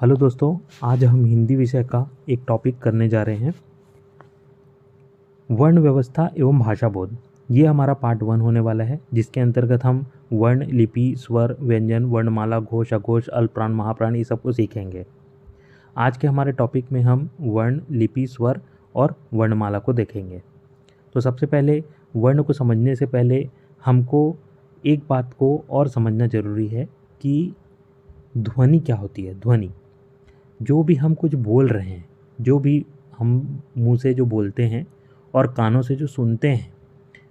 Hello दोस्तों, आज हम हिंदी विषय का एक टॉपिक करने जा रहे हैं, वर्ण व्यवस्था एवं भाषा बोध। ये हमारा पार्ट 1 होने वाला है, जिसके अंतर्गत हम वर्ण, लिपि, स्वर, व्यंजन, वर्णमाला, घोष, अघोष, अल्पप्राण, महाप्राण ये सब को सीखेंगे। आज के हमारे टॉपिक में हम वर्ण, लिपि, स्वर और वर्णमाला को देखेंगे। तो सबसे पहले वर्ण को समझने से पहले हमको एक बात को और समझना ज़रूरी है कि ध्वनि क्या होती है। ध्वनि, जो भी हम कुछ बोल रहे हैं, जो भी हम मुंह से जो बोलते हैं और कानों से जो सुनते हैं,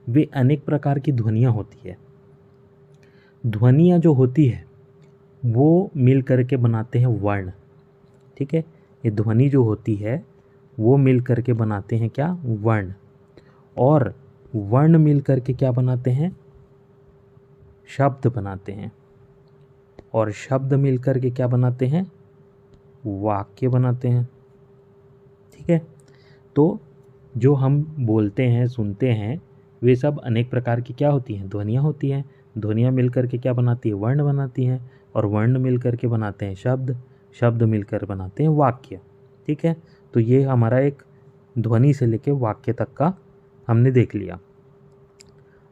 वे अनेक प्रकार की ध्वनियाँ होती है। ध्वनियाँ जो होती है वो मिल करके बनाते हैं वर्ण। ठीक है, ये ध्वनि जो होती है वो मिल करके बनाते हैं क्या? वर्ण। और वर्ण मिल करके क्या बनाते हैं? शब्द बनाते हैं। और शब्द मिल करके क्या बनाते हैं? वाक्य बनाते हैं। ठीक है, तो जो हम बोलते हैं, सुनते हैं, वे सब अनेक प्रकार की क्या होती हैं? ध्वनियाँ होती हैं। ध्वनियाँ मिलकर के क्या बनाती है? वर्ण बनाती हैं। और वर्ण मिलकर के बनाते हैं शब्द, शब्द मिलकर बनाते हैं वाक्य। ठीक है, तो ये हमारा एक ध्वनि से लेकर वाक्य तक का हमने देख लिया।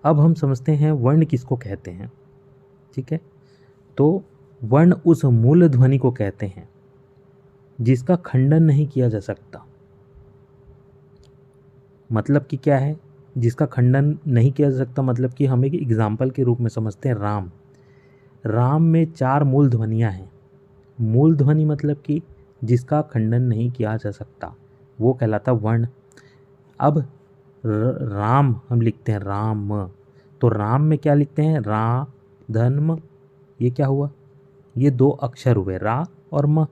अब हम समझते हैं वर्ण किसको कहते हैं। ठीक है, तो वर्ण उस मूल ध्वनि को कहते हैं जिसका खंडन नहीं किया जा सकता। मतलब कि क्या है? जिसका खंडन नहीं किया जा सकता, मतलब कि हम एक एग्जाम्पल के रूप में समझते हैं राम। राम में 4 मूल ध्वनियाँ हैं। मूल ध्वनि मतलब कि जिसका खंडन नहीं किया जा सकता, वो कहलाता वर्ण। अब राम हम लिखते हैं राम, तो राम में क्या लिखते हैं? रा, धन, म। ये क्या हुआ? ये 2 अक्षर हुए, रा और म,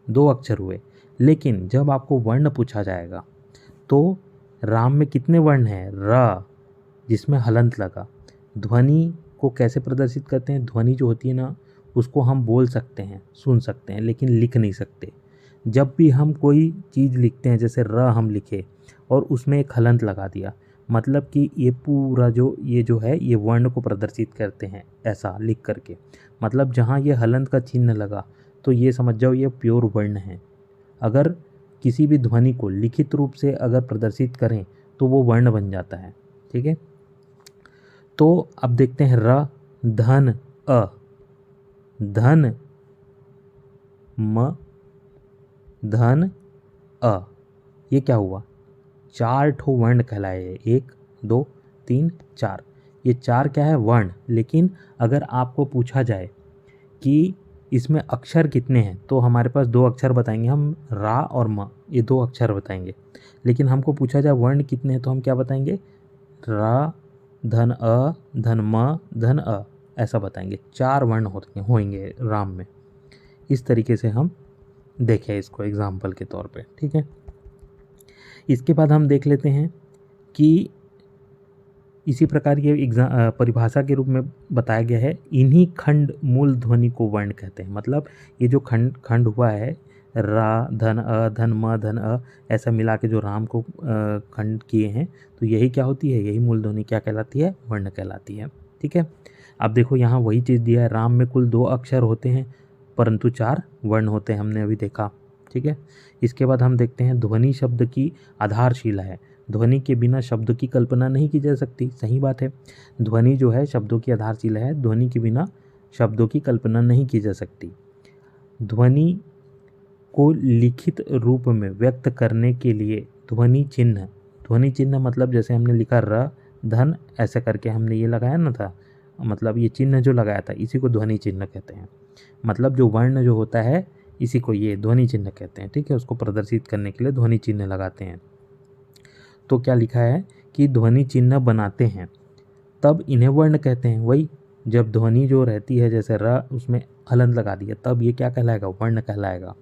2 अक्षर हुए। लेकिन जब आपको वर्ण पूछा जाएगा तो राम में कितने वर्ण हैं? र, जिसमें हलंत लगा। ध्वनि को कैसे प्रदर्शित करते हैं? ध्वनि जो होती है ना, उसको हम बोल सकते हैं, सुन सकते हैं, लेकिन लिख नहीं सकते। जब भी हम कोई चीज़ लिखते हैं, जैसे र हम लिखे और उसमें एक हलंत लगा दिया, मतलब कि ये पूरा ये जो है ये वर्ण को प्रदर्शित करते हैं ऐसा लिख करके। मतलब जहाँ ये हलंत का चिन्ह लगा तो ये समझ जाओ ये प्योर वर्ण है। अगर किसी भी ध्वनि को लिखित रूप से अगर प्रदर्शित करें तो वो वर्ण बन जाता है। ठीक है, तो अब देखते हैं र, धन, अ, धन, म, धन, अ। ये क्या हुआ? 4 ठो वर्ण कहलाए। 1, 2, 3, 4। ये 4 क्या है? वर्ण। लेकिन अगर आपको पूछा जाए कि इसमें अक्षर कितने हैं, तो हमारे पास 2 अक्षर बताएंगे हम, रा और म, ये 2 अक्षर बताएंगे। लेकिन हमको पूछा जाए वर्ण कितने हैं, तो हम क्या बताएंगे? रा, धन अ, धन म, धन अ, ऐसा बताएंगे। 4 वर्ण होंगे राम में। इस तरीके से हम देखें इसको एग्जाम्पल के तौर पे। ठीक है, इसके बाद हम देख लेते हैं कि इसी प्रकार ये परिभाषा के रूप में बताया गया है, इन्हीं खंड मूल ध्वनि को वर्ण कहते हैं। मतलब ये जो खंड खंड हुआ है, रा, धन अ, धन म, धन अ, ऐसा मिला के जो राम को खंड किए हैं, तो यही क्या होती है? यही मूल ध्वनि क्या कहलाती है? वर्ण कहलाती है। ठीक है, अब देखो यहाँ वही चीज़ दिया है, राम में कुल 2 अक्षर होते हैं परंतु 4 वर्ण होते हैं, हमने अभी देखा। ठीक है, इसके बाद हम देखते हैं ध्वनि शब्द की आधारशिला है। ध्वनि के बिना शब्द की कल्पना नहीं की जा सकती। सही बात है, ध्वनि जो है शब्दों की आधारशिला है। ध्वनि के बिना शब्दों की कल्पना नहीं की जा सकती। ध्वनि को लिखित रूप में व्यक्त करने के लिए ध्वनि चिन्ह मतलब जैसे हमने लिखा र, धन, ऐसा करके हमने ये लगाया ना था, मतलब ये चिन्ह जो लगाया था इसी को ध्वनि चिन्ह कहते हैं। मतलब जो वर्ण जो होता है इसी को ये ध्वनि चिन्ह कहते हैं। ठीक है, उसको प्रदर्शित करने के लिए ध्वनि चिन्ह लगाते हैं। तो क्या लिखा है कि ध्वनि चिन्ह बनाते हैं तब इन्हें वर्ण कहते हैं। वही जब ध्वनि जो रहती है जैसे र, उसमें हलंत लगा दिया, तब ये क्या कहलाएगा? वर्ण कहलाएगा।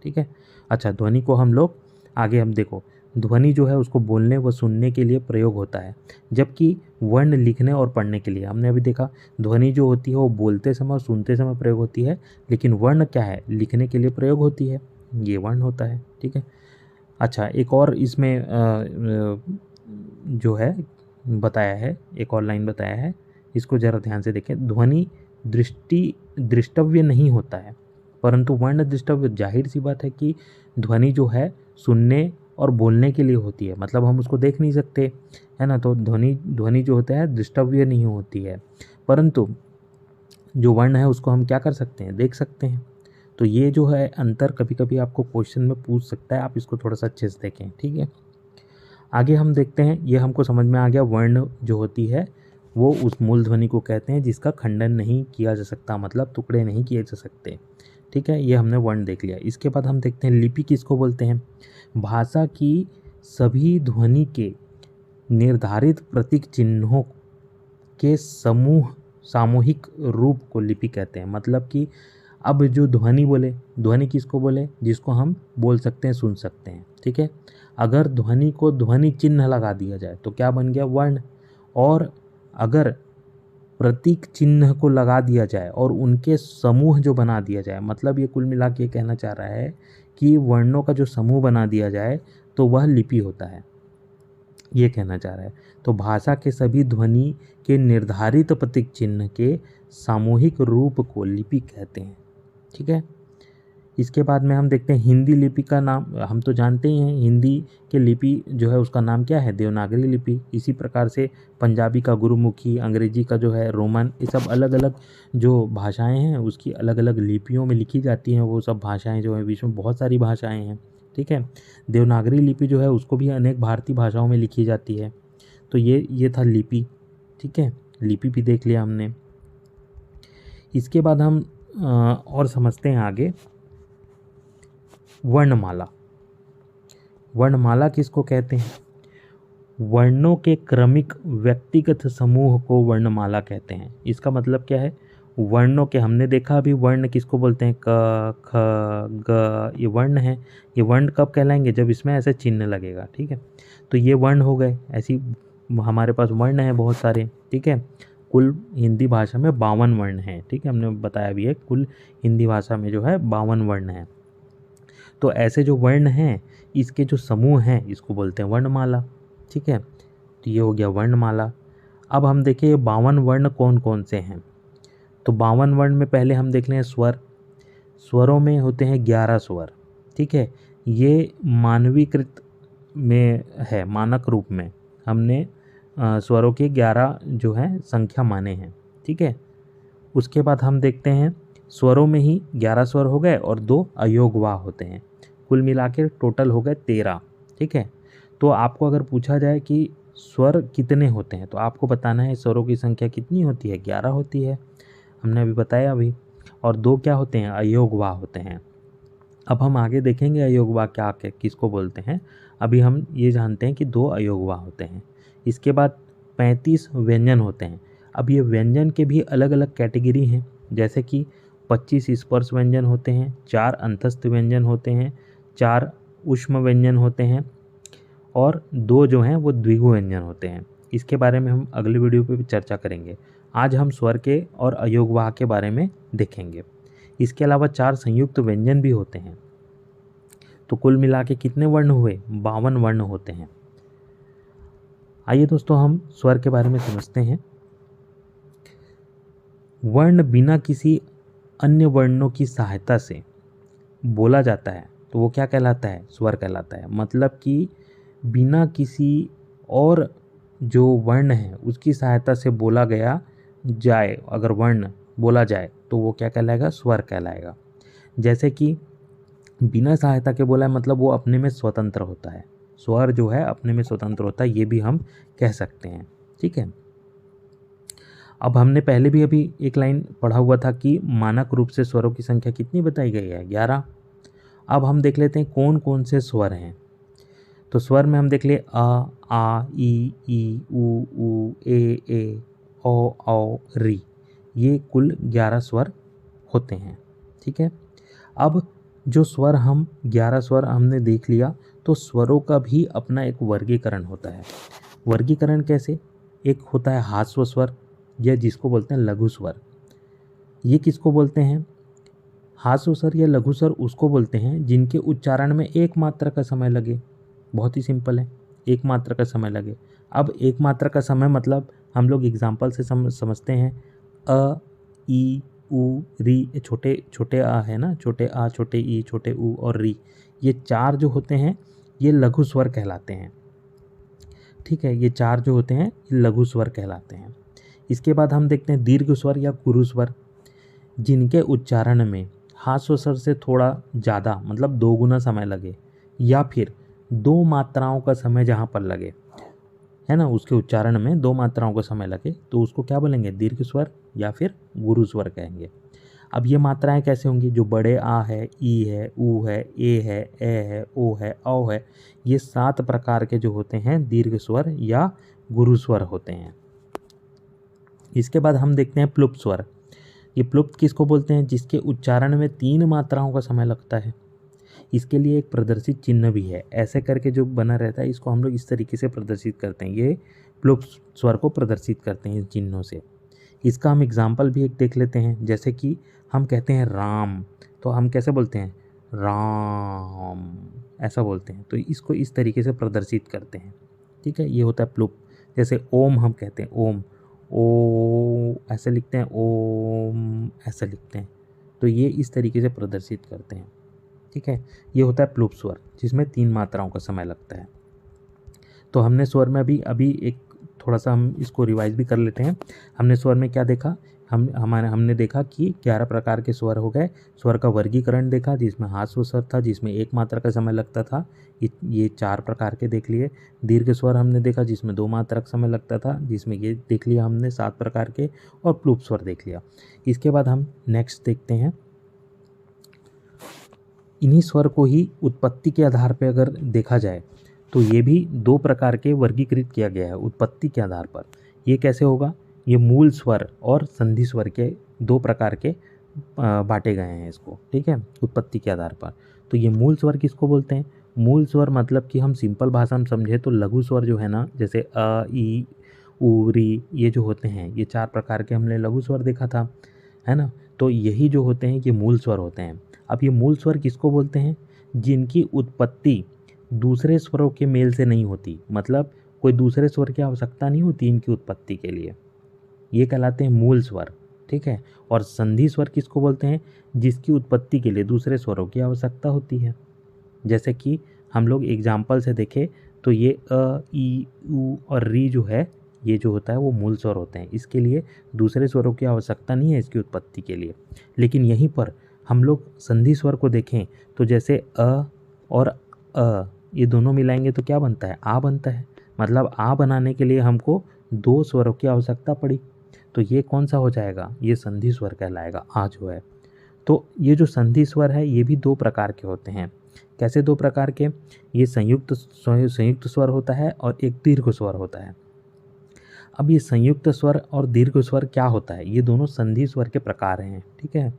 ठीक है, अच्छा, ध्वनि को हम लोग आगे हम देखो, ध्वनि जो है उसको बोलने व सुनने के लिए प्रयोग होता है, जबकि वर्ण लिखने और पढ़ने के लिए। हमने अभी देखा ध्वनि जो होती है वो बोलते समय और सुनते समय प्रयोग होती है, लेकिन वर्ण क्या है? लिखने के लिए प्रयोग होती है, ये वर्ण होता है। ठीक है, अच्छा, एक और इसमें जो है बताया है, एक और लाइन बताया है, इसको ज़रा ध्यान से देखें। ध्वनि दृष्टव्य नहीं होता है, परंतु वर्ण द्रष्टव्य जाहिर सी बात है कि ध्वनि जो है सुनने और बोलने के लिए होती है, मतलब हम उसको देख नहीं सकते, है ना। तो ध्वनि जो होता है दृष्टव्य नहीं होती है, परंतु जो वर्ण है उसको हम क्या कर सकते हैं, देख सकते हैं। तो ये जो है अंतर कभी कभी आपको क्वेश्चन में पूछ सकता है, आप इसको थोड़ा सा अच्छे से देखें, ठीक है। आगे हम देखते हैं, ये हमको समझ में आ गया, वर्ण जो होती है वो उस मूल ध्वनि को कहते हैं जिसका खंडन नहीं किया जा सकता, मतलब टुकड़े नहीं किए जा सकते, ठीक है। ये हमने वर्ण देख लिया। इसके बाद हम देखते हैं लिपि किसको बोलते हैं। भाषा की सभी ध्वनि के निर्धारित प्रतीक चिन्हों के सामूहिक रूप को लिपि कहते हैं। मतलब कि अब जो ध्वनि बोले, ध्वनि किसको बोले, जिसको हम बोल सकते हैं, सुन सकते हैं, ठीक है। अगर ध्वनि को ध्वनि चिन्ह लगा दिया जाए तो क्या बन गया, वर्ण। और अगर प्रतीक चिन्ह को लगा दिया जाए और उनके समूह जो बना दिया जाए, मतलब ये कुल मिला के कहना चाह रहा है कि वर्णों का जो समूह बना दिया जाए तो वह लिपि होता है, ये कहना चाह रहा है। तो भाषा के सभी ध्वनि के निर्धारित प्रतीक चिन्ह के सामूहिक रूप को लिपि कहते हैं, ठीक है। इसके बाद में हम देखते हैं हिंदी लिपि का नाम, हम तो जानते ही हैं हिंदी के लिपि जो है उसका नाम क्या है, देवनागरी लिपि। इसी प्रकार से पंजाबी का गुरुमुखी, अंग्रेजी का जो है रोमन, ये सब अलग अलग जो भाषाएं हैं उसकी अलग अलग लिपियों में लिखी जाती हैं। वो सब भाषाएं जो है, बीच में बहुत सारी भाषाएं हैं, ठीक है। देवनागरी लिपि जो है उसको भी अनेक भारतीय भाषाओं में लिखी जाती है। तो ये था लिपि, ठीक है। लिपि भी देख लिया हमने। इसके बाद हम और समझते हैं आगे वर्णमाला। वर्णमाला किसको कहते हैं, वर्णों के क्रमिक व्यक्तिगत समूह को वर्णमाला कहते हैं। इसका मतलब क्या है, वर्णों के, हमने देखा अभी वर्ण किसको बोलते हैं, क ख ग, ये वर्ण है। ये वर्ण कब कहलाएंगे, जब इसमें ऐसे चिन्ह लगेगा, ठीक है। तो ये वर्ण हो गए। ऐसी हमारे पास वर्ण है बहुत सारे, ठीक है। कुल हिंदी भाषा में 52 वर्ण हैं, ठीक है। हमने बताया भी है कुल हिंदी भाषा में जो है 52 वर्ण हैं। तो ऐसे जो वर्ण हैं इसके जो समूह हैं इसको बोलते हैं वर्णमाला, ठीक है। तो ये हो गया वर्णमाला। अब हम देखें 52 वर्ण कौन कौन से हैं। तो 52 वर्ण में पहले हम देख लें स्वर। स्वरों में होते हैं 11 स्वर, ठीक है। ये मानवीकृत में है, मानक रूप में हमने स्वरों के 11 जो है संख्या माने हैं, ठीक है। उसके बाद हम देखते हैं स्वरों में ही 11 स्वर हो गए और 2 अयोगवाह होते हैं। कुल मिला के टोटल हो गए 13, ठीक है। तो आपको अगर पूछा जाए कि स्वर कितने होते हैं तो आपको बताना है स्वरों की संख्या कितनी होती है, 11 होती है, हमने अभी बताया अभी। और 2 क्या होते हैं, अयोगवाह होते हैं। अब हम आगे देखेंगे अयोगवाह क्या किसको बोलते हैं। अभी हम ये जानते हैं कि 2 अयोगवाह होते हैं। इसके बाद 35 व्यंजन होते हैं। अब ये व्यंजन के भी अलग अलग कैटेगरी हैं, जैसे कि 25 स्पर्श व्यंजन होते हैं, 4 अंतस्थ व्यंजन होते हैं, 4 ऊष्म व्यंजन होते हैं और 2 जो हैं वो द्विगु व्यंजन होते हैं। इसके बारे में हम अगले वीडियो पे भी चर्चा करेंगे। आज हम स्वर के और अयोगवाह के बारे में देखेंगे। इसके अलावा 4 संयुक्त व्यंजन भी होते हैं। तो कुल मिला के कितने वर्ण हुए, 52 वर्ण होते हैं। आइए दोस्तों हम स्वर के बारे में समझते हैं। वर्ण बिना किसी अन्य वर्णों की सहायता से बोला जाता है तो वो क्या कहलाता है, स्वर कहलाता है। मतलब कि बिना किसी और जो वर्ण है उसकी सहायता से बोला गया जाए, अगर वर्ण बोला जाए तो वो क्या कहलाएगा, स्वर कहलाएगा। जैसे कि बिना सहायता के बोला है, मतलब वो अपने में स्वतंत्र होता है। स्वर जो है अपने में स्वतंत्र होता है, ये भी हम कह सकते हैं, ठीक है। अब हमने पहले भी अभी एक लाइन पढ़ा हुआ था कि मानक रूप से स्वरों की संख्या कितनी बताई गई है, 11। अब हम देख लेते हैं कौन कौन से स्वर हैं। तो स्वर में हम देख ले आ ई ऊ ए औ री, ये कुल 11 स्वर होते हैं, ठीक है। अब जो स्वर हम 11 स्वर हमने देख लिया, तो स्वरों का भी अपना एक वर्गीकरण होता है। वर्गीकरण कैसे, एक होता है ह्रस्व स्वर, या जिसको बोलते हैं लघु स्वर। ये किसको बोलते हैं, ह्रस्व स्वर या लघु स्वर उसको बोलते हैं जिनके उच्चारण में एक मात्रा का समय लगे। बहुत ही सिंपल है, एक मात्रा का समय लगे। अब एक मात्रा का समय मतलब हम लोग एग्जाम्पल से समझते हैं, अ ई ऊ, री, ये छोटे छोटे आ है ना, छोटे आ, छोटे ई, छोटे ऊ और री, ये चार जो होते हैं ये लघु स्वर कहलाते हैं। ठीक है, ये चार जो होते हैं ये लघु स्वर कहलाते हैं। इसके बाद हम देखते हैं दीर्घ स्वर या गुरु स्वर, जिनके उच्चारण में ह्रस्व स्वर से थोड़ा ज़्यादा मतलब 2 गुना समय लगे, या फिर 2 मात्राओं का समय जहाँ पर लगे, है ना, उसके उच्चारण में 2 मात्राओं का समय लगे, तो उसको क्या बोलेंगे, दीर्घ स्वर या फिर गुरु स्वर कहेंगे। अब ये मात्राएं कैसे होंगी, जो बड़े आ है, ई है, ऊ है, ए है, ओ है, औ है, ये 7 प्रकार के जो होते हैं दीर्घ स्वर या गुरु स्वर होते हैं। इसके बाद हम देखते हैं प्लुप्त स्वर। ये प्लुप्त किसको बोलते हैं, जिसके उच्चारण में 3 मात्राओं का समय लगता है। इसके लिए एक प्रदर्शित चिन्ह भी है, ऐसे करके जो बना रहता है इसको हम लोग इस तरीके से प्रदर्शित करते हैं, ये प्लुप्त स्वर को प्रदर्शित करते हैं इन चिन्हों से। इसका हम एग्जाम्पल भी एक देख लेते हैं, जैसे कि हम कहते हैं राम, तो हम कैसे बोलते हैं, राम, ऐसा बोलते हैं, तो इसको इस तरीके से प्रदर्शित करते हैं। ठीक है, ये होता है प्लुप्त। जैसे ओम हम कहते हैं, ओम, ओ ऐसे लिखते हैं, ओम ऐसे लिखते हैं, तो ये इस तरीके से प्रदर्शित करते हैं। ठीक है, ये होता है प्लुप्त स्वर, जिसमें 3 मात्राओं का समय लगता है। तो हमने स्वर में अभी एक थोड़ा सा हम इसको रिवाइज भी कर लेते हैं। हमने स्वर में क्या देखा, हमने देखा कि 11 प्रकार के स्वर हो गए। स्वर का वर्गीकरण देखा, जिसमें ह्रस्व स्वर था, जिसमें 1 मात्रा का समय लगता था, ये 4 प्रकार के देख लिए। दीर्घ स्वर हमने देखा, जिसमें 2 मात्रा का समय लगता था, जिसमें ये देख लिया हमने 7 प्रकार के, और प्लुप्त स्वर देख लिया। इसके बाद हम नेक्स्ट देखते हैं, इन्हीं स्वर को ही उत्पत्ति के आधार पर अगर देखा जाए तो ये भी 2 प्रकार के वर्गीकृत किया गया है उत्पत्ति के आधार पर। ये कैसे होगा, ये मूल स्वर और संधि स्वर के 2 प्रकार के बांटे गए हैं इसको। ठीक है, उत्पत्ति के आधार पर। तो ये मूल स्वर किसको बोलते हैं, मूल स्वर मतलब कि हम सिंपल भाषा में समझे तो लघु स्वर जो है ना, जैसे अ, ई, ऊ, री, ये जो होते हैं, ये 4 प्रकार के हमने लघु स्वर देखा था, है ना। तो यही जो होते हैं ये मूल स्वर होते हैं। अब ये मूल स्वर किसको बोलते हैं, जिनकी उत्पत्ति दूसरे स्वरों के मेल से नहीं होती, मतलब कोई दूसरे स्वर की आवश्यकता नहीं होती इनकी उत्पत्ति के लिए, ये कहलाते हैं मूल स्वर। ठीक है, और संधि स्वर किसको बोलते हैं, जिसकी उत्पत्ति के लिए दूसरे स्वरों की आवश्यकता होती है। जैसे कि हम लोग एग्जाम्पल से देखें तो ये अ, ई, ऊ और री जो है, ये जो होता है वो मूल स्वर होते हैं, इसके लिए दूसरे स्वरों की आवश्यकता नहीं है इसकी उत्पत्ति के लिए। लेकिन यहीं पर हम लोग संधि स्वर को देखें तो जैसे अ और अ, ये दोनों मिलाएंगे तो क्या बनता है, आ बनता है। मतलब आ बनाने के लिए हमको 2 स्वरों की आवश्यकता पड़ी, तो ये कौन सा हो जाएगा, ये संधि स्वर कहलाएगा, आ जो है। तो ये जो संधि स्वर है ये भी 2 प्रकार के होते हैं। कैसे 2 प्रकार के, ये संयुक्त स्वर होता है और एक दीर्घ स्वर होता है। अब ये संयुक्त स्वर और दीर्घ स्वर क्या होता है, ये दोनों संधि स्वर के प्रकार हैं। ठीक है,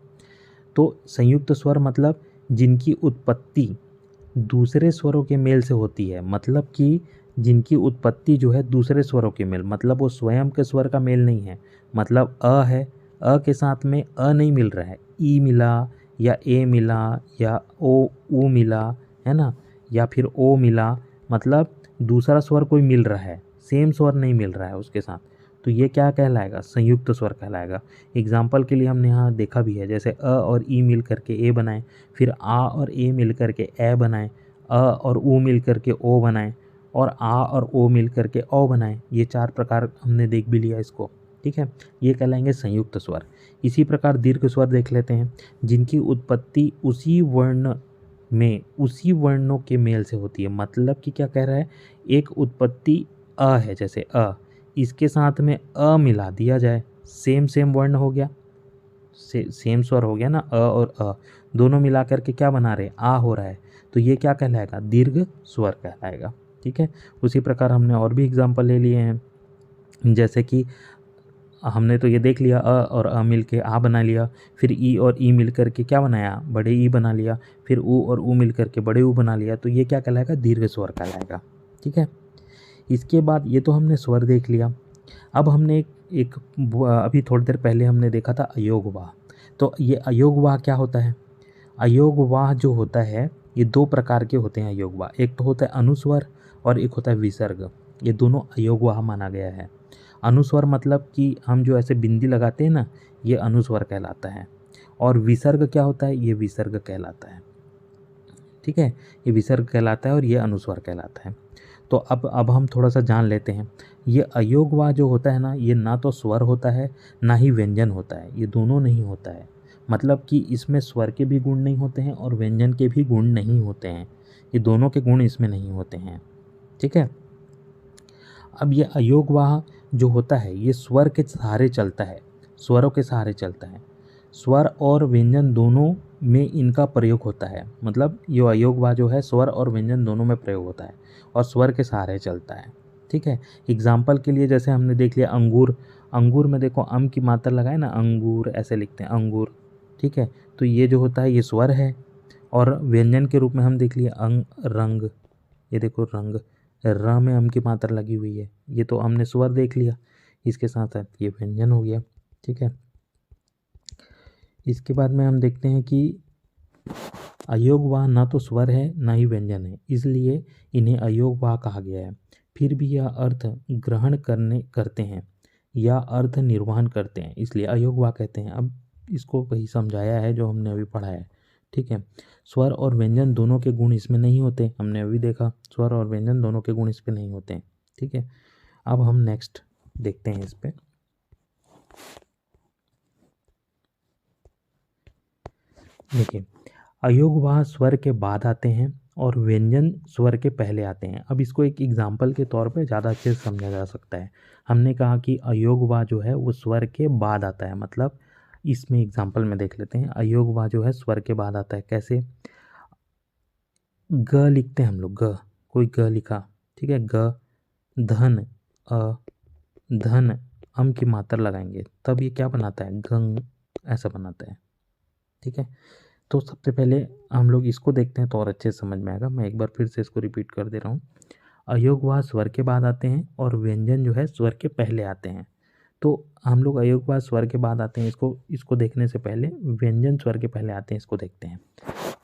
तो संयुक्त स्वर मतलब जिनकी उत्पत्ति दूसरे स्वरों के मेल से होती है, मतलब कि जिनकी उत्पत्ति जो है दूसरे स्वरों के मेल, मतलब वो स्वयं के स्वर का मेल नहीं है। मतलब अ है, अ के साथ में अ नहीं मिल रहा है, ई मिला या ए मिला या ओ ऊ मिला, है ना, या फिर ओ मिला, मतलब दूसरा स्वर कोई मिल रहा है, सेम स्वर नहीं मिल रहा है उसके साथ, तो ये क्या कहलाएगा, संयुक्त स्वर कहलाएगा। एग्जाम्पल के लिए हमने यहाँ देखा भी है, जैसे अ और ई मिल करके ए बनाए, फिर आ और ए मिल करके ए बनाए, अ और ऊ मिल करके ओ बनाए, और आ और ओ मिल करके ओ बनाए। ये 4 प्रकार हमने देख भी लिया इसको। ठीक है, ये कहलाएंगे संयुक्त स्वर। इसी प्रकार दीर्घ स्वर देख लेते हैं, जिनकी उत्पत्ति उसी वर्ण में उसी वर्णों के मेल से होती है। मतलब कि क्या कह रहा है, एक उत्पत्ति अ है, जैसे अ, इसके साथ में अ मिला दिया जाए, सेम वर्ण हो गया, सेम स्वर हो गया ना, अ और अ दोनों मिला करके क्या बना रहे, आ हो रहा है, तो ये क्या कहलाएगा, दीर्घ स्वर कहलाएगा। ठीक है, उसी प्रकार हमने और भी एग्जाम्पल ले लिए हैं, जैसे कि हमने तो ये देख लिया अ और अ मिल के आ बना लिया, फिर ई और ई मिल करके क्या बनाया, बड़े ई बना लिया, फिर ऊ और ऊ मिल करके बड़े ऊ बना लिया, तो ये क्या कहलाएगा, दीर्घ स्वर कहलाएगा। ठीक है, इसके बाद ये तो हमने स्वर देख लिया। अब हमने एक अभी थोड़ी देर पहले हमने देखा था अयोग वाह। तो ये अयोग वाह क्या होता है, अयोग वाह जो होता है ये 2 प्रकार के होते हैं अयोग वाह। एक तो होता है अनुस्वर और एक होता है विसर्ग, ये दोनों अयोग वाह माना गया है। अनुस्वर मतलब कि हम जो ऐसे बिंदी लगाते हैं ना, ये अनुस्वर कहलाता है। और विसर्ग क्या होता है, ये विसर्ग कहलाता है। ठीक है, ये विसर्ग कहलाता है और ये अनुस्वर कहलाता है। तो अब हम थोड़ा सा जान लेते हैं। ये अयोगवा जो होता है ना, ये ना तो स्वर होता है ना ही व्यंजन होता है, ये दोनों नहीं होता है। मतलब कि इसमें स्वर के भी गुण नहीं होते हैं और व्यंजन के भी गुण नहीं होते हैं, ये दोनों के गुण इसमें नहीं होते हैं। ठीक है। अब ये अयोगवाह जो होता है ये स्वर के सहारे चलता है, स्वरों के सहारे चलता है। स्वर और व्यंजन दोनों में इनका प्रयोग होता है। मतलब ये अयोगवाह जो है स्वर और व्यंजन दोनों में प्रयोग होता है और स्वर के सहारे चलता है। ठीक है। एग्जाम्पल के लिए जैसे हमने देख लिया अंगूर, अंगूर में देखो अम की मात्रा लगाए ना, अंगूर ऐसे लिखते हैं अंगूर। ठीक है, तो ये जो होता है ये स्वर है। और व्यंजन के रूप में हम देख लिए अंग, रंग, ये देखो रंग, र में अम की मात्रा लगी हुई है, ये तो हमने स्वर देख लिया, इसके साथ साथ ये व्यंजन हो गया। ठीक है। इसके बाद में हम देखते हैं कि अयोगवाह ना तो स्वर है ना ही व्यंजन है, इसलिए इन्हें अयोगवाह कहा गया है। फिर भी यह अर्थ ग्रहण करते हैं या अर्थ निर्वहन करते हैं, इसलिए अयोगवाह कहते हैं। अब इसको वही समझाया है जो हमने अभी पढ़ा है। ठीक है। स्वर और व्यंजन दोनों के गुण इसमें नहीं होते, हमने अभी देखा स्वर और व्यंजन दोनों के गुण इस पे नहीं होते हैं। ठीक है। अब हम नेक्स्ट देखते हैं इस पे। देखिए, अयोगवाह स्वर के बाद आते हैं और व्यंजन स्वर के पहले आते हैं। अब इसको एक एग्जाम्पल के तौर पे ज़्यादा अच्छे से समझा जा सकता है। हमने कहा कि अयोगवाह जो है वो स्वर के बाद आता है, मतलब इसमें एग्जाम्पल में देख लेते हैं। अयोगवाह जो है स्वर के बाद आता है, कैसे? ग लिखते हैं हम लोग, ग, कोई ग लिखा, ठीक है, ग, धन, अ, धन, अम की मात्रा लगाएंगे तब ये क्या बनाता है, गंग, ऐसा बनाता है। ठीक है। तो सबसे पहले हम लोग इसको देखते हैं तो और अच्छे से समझ में आएगा। मैं एक बार फिर से इसको रिपीट कर दे रहा हूँ। अयोगवाह स्वर के बाद आते हैं और व्यंजन जो है स्वर के पहले आते हैं। तो हम लोग अयोगवाह स्वर के बाद आते हैं, इसको देखने से पहले व्यंजन स्वर के पहले आते हैं, इसको देखते हैं।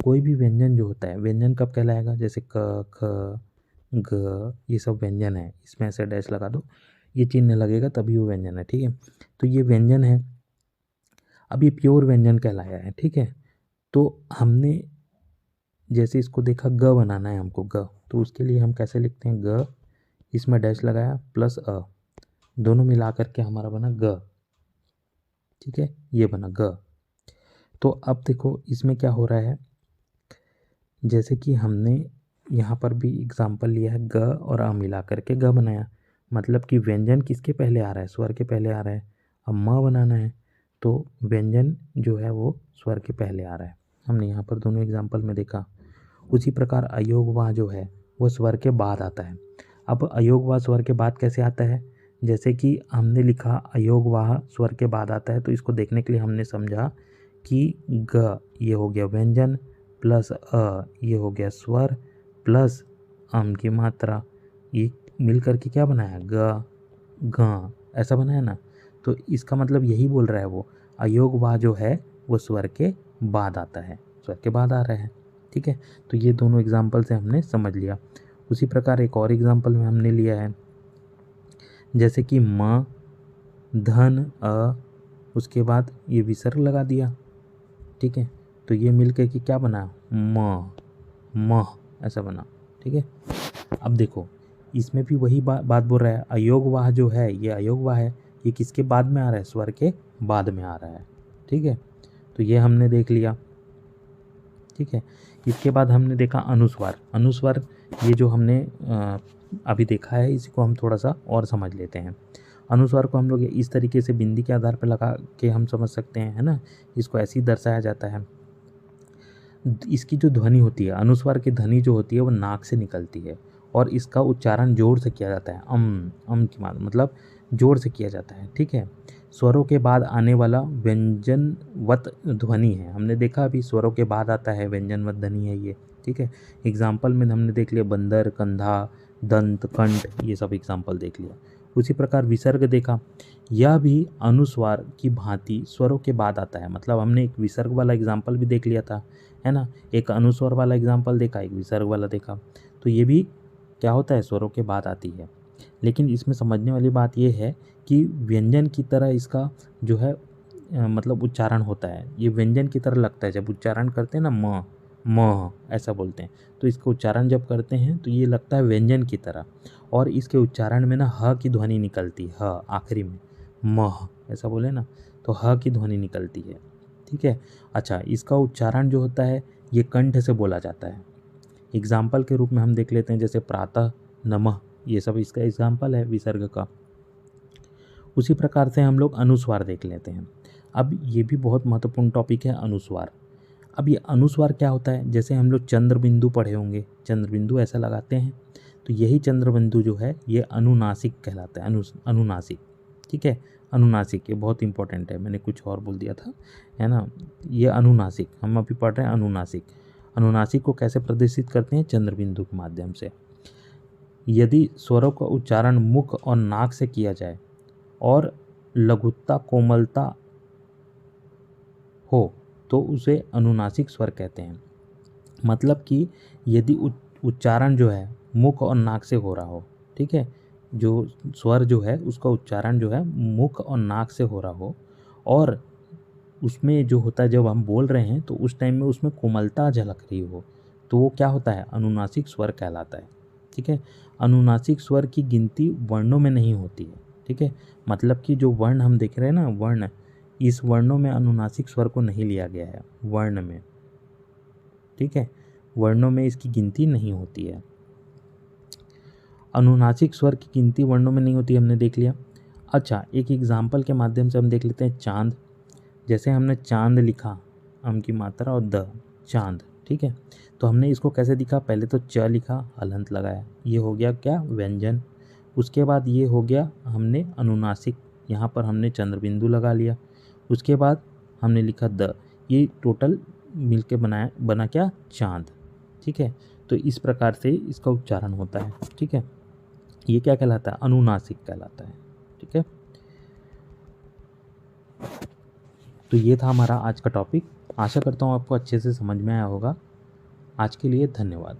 कोई भी व्यंजन जो होता है, व्यंजन कब कहलाएगा? जैसे क, ख, ग, ये सब व्यंजन है, इसमें ऐसे डैश लगा दो, ये चिन्ह लगेगा तभी वो व्यंजन है। ठीक है। तो ये व्यंजन है, अब ये प्योर व्यंजन कहलाया है। ठीक है। तो हमने जैसे इसको देखा, ग बनाना है हमको, ग, तो उसके लिए हम कैसे लिखते हैं, ग, इसमें डैश लगाया प्लस अ, दोनों मिला करके हमारा बना ग। ठीक है, ये बना ग। तो अब देखो इसमें क्या हो रहा है, जैसे कि हमने यहाँ पर भी एग्जाम्पल लिया है, ग और अ मिला करके ग बनाया, मतलब कि व्यंजन किसके पहले आ रहा है, स्वर के पहले आ रहा है। अब म बनाना है तो व्यंजन जो है वो स्वर के पहले आ रहा है, हमने यहाँ पर दोनों एग्जाम्पल में देखा। उसी प्रकार अयोगवाह जो है वो स्वर के बाद आता है। अब अयोगवाह स्वर के बाद कैसे आता है, जैसे कि हमने लिखा अयोगवाह स्वर के बाद आता है, तो इसको देखने के लिए हमने समझा कि ग ये हो गया व्यंजन प्लस अ ये हो गया स्वर प्लस अम की मात्रा, ये मिल करके क्या बनाया, ग, ग, ऐसा बनाया ना। तो इसका मतलब यही बोल रहा है वो, अयोगवाह जो है वो स्वर के बाद आता है, स्वर के बाद आ रहा है। ठीक है। तो ये दोनों एग्जाम्पल से हमने समझ लिया। उसी प्रकार एक और एग्जाम्पल में हमने लिया है, जैसे कि म, धन, अ, उसके बाद ये विसर्ग लगा दिया। ठीक है। तो ये मिल के कि क्या बना, म, म, ऐसा बना। ठीक है। अब देखो इसमें भी वही बात बोल रहा है, अयोगवाह जो है ये अयोगवाह है, ये किसके बाद में आ रहा है, स्वर के बाद में आ रहा है। ठीक है। तो ये हमने देख लिया। ठीक है। इसके बाद हमने देखा अनुस्वार। अनुस्वार ये जो हमने अभी देखा है, इसको हम थोड़ा सा और समझ लेते हैं। अनुस्वार को हम लोग इस तरीके से बिंदी के आधार पर लगा के हम समझ सकते हैं, है ना। इसको ऐसे ही दर्शाया जाता है। इसकी जो ध्वनि होती है, अनुस्वार की ध्वनि जो होती है वो नाक से निकलती है और इसका उच्चारण जोर से किया जाता है। अम की मतलब जोर से किया जाता है। ठीक है। स्वरों के बाद आने वाला व्यंजनवत ध्वनि है, हमने देखा अभी स्वरों के बाद आता है, व्यंजनवत ध्वनि है ये। ठीक है। एग्जाम्पल में हमने देख लिया बंदर, कंधा, दंत, कंठ, ये सब एग्जाम्पल देख लिया। उसी प्रकार विसर्ग देखा, यह भी अनुस्वार की भांति स्वरों के बाद आता है। मतलब हमने एक विसर्ग वाला एग्जाम्पल भी देख लिया था, है ना, एक अनुस्वार वाला एग्जाम्पल देखा, एक विसर्ग वाला देखा। तो ये भी क्या होता है, स्वरों के बाद आती है। लेकिन इसमें समझने वाली बात ये है कि व्यंजन की तरह इसका जो है मतलब उच्चारण होता है। ये व्यंजन की तरह लगता है, जब उच्चारण करते हैं ना म ऐसा बोलते हैं, तो इसका उच्चारण जब करते हैं तो ये लगता है व्यंजन की तरह। और इसके उच्चारण में ना ह की ध्वनि निकलती है, ह आखिरी में मह ऐसा बोले ना तो ह की ध्वनि निकलती है। ठीक है। अच्छा, इसका उच्चारण जो होता है ये कंठ से बोला जाता है। एग्जाम्पल के रूप में हम देख लेते हैं, जैसे प्रातः, नमः, ये सब इसका एग्जाम्पल है विसर्ग का। उसी प्रकार से हम लोग अनुस्वार देख लेते हैं। अब ये भी बहुत महत्वपूर्ण टॉपिक है, अनुस्वार। अब ये अनुस्वार क्या होता है, जैसे हम लोग चंद्र बिंदु पढ़े होंगे, चंद्र बिंदु ऐसा लगाते हैं, तो यही चंद्र बिंदु जो है ये अनुनासिक कहलाता है। अनुनासिक, ठीक है, अनुनासिक ये बहुत इंपॉर्टेंट है, मैंने कुछ और बोल दिया था, है ना। ये अनुनासिक हम अभी पढ़ रहे हैं। अनुनासिक, अनुनासिक को कैसे प्रदर्शित करते हैं, चंद्र बिंदु के माध्यम से। यदि स्वरों का उच्चारण मुख और नाक से किया जाए और लघुता कोमलता हो तो उसे अनुनासिक स्वर कहते हैं। मतलब कि यदि उच्चारण जो है मुख और नाक से हो रहा हो, ठीक है, जो स्वर जो है उसका उच्चारण जो है मुख और नाक से हो रहा हो, और उसमें जो होता है जब हम बोल रहे हैं तो उस टाइम में उसमें कोमलता झलक रही हो, तो वो क्या होता है, अनुनासिक स्वर कहलाता है। ठीक है। अनुनासिक स्वर की गिनती वर्णों में नहीं होती है। ठीक है। मतलब कि जो वर्ण हम देख रहे हैं ना, वर्ण, इस वर्णों में अनुनासिक स्वर को नहीं लिया गया है वर्ण में। ठीक है, वर्णों में इसकी गिनती नहीं होती है। अनुनासिक स्वर की गिनती वर्णों में नहीं होती, हमने देख लिया। अच्छा, एक एग्जाम्पल के माध्यम से हम देख लेते हैं चांद। जैसे हमने चांद लिखा, अम की मात्रा और द, चांद, ठीक है, तो हमने इसको कैसे दिखा, पहले तो च लिखा, हलंत लगाया, ये हो गया क्या, व्यंजन। उसके बाद ये हो गया हमने अनुनासिक, यहाँ पर हमने चंद्र बिंदु लगा लिया। उसके बाद हमने लिखा द, ये टोटल मिलके बना क्या, चांद। ठीक है, तो इस प्रकार से इसका उच्चारण होता है। ठीक है, ये क्या कहलाता है, अनुनासिक कहलाता है। ठीक है, तो ये था हमारा आज का टॉपिक। आशा करता हूँ आपको अच्छे से समझ में आया होगा। आज के लिए धन्यवाद।